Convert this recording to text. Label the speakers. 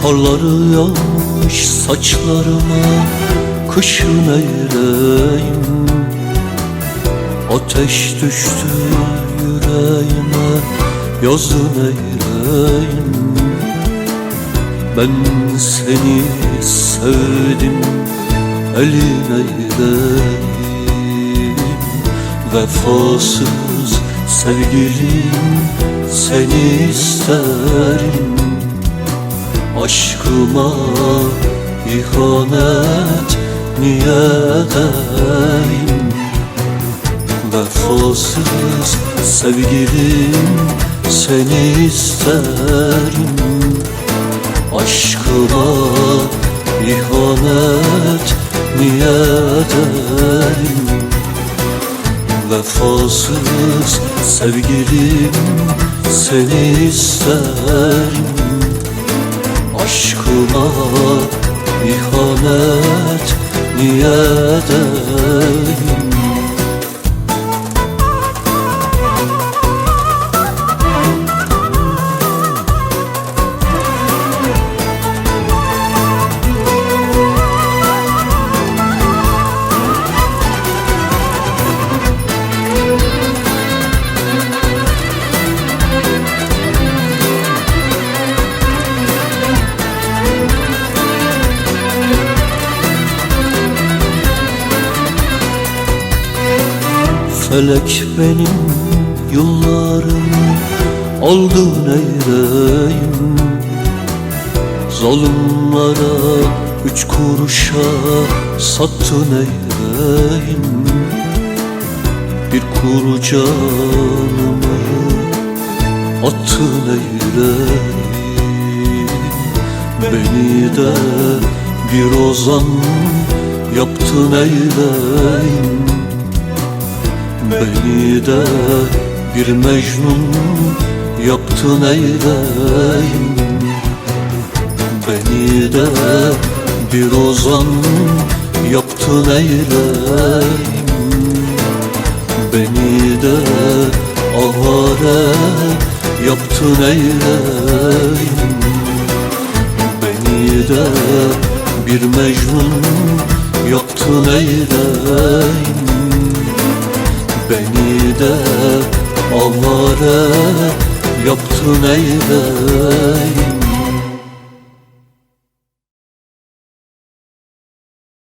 Speaker 1: Karları yağmış saçlarıma, kışın eyleyim. Ateş düştü yüreğime, yazın eyleyim. Ben seni sevdim, elin eyleyim. Vefasız sevgilim, seni isterim. Aşkıma ihanet niye edeyim? Vefasız sevgilim, seni isterim. Aşkıma ihanet niye edeyim? Vefasız sevgilim, seni isterim. Aşkıma ihanet niye edeyim? Felek benim yıllarımı aldı neyleyim? Zalimlara 3 kuruşa sattı neyleyim? Bir kuru canımı attı neyleyim? Beni de bir ozan yaptı neyleyim? Beni de bir Mecnun yaptın eyleyim. Beni de bir ozan yaptın eyleyim. Beni de avare yaptın eyleyim. Beni de bir Mecnun yaptın eyleyim. Beni de avare yaptın eyleyim.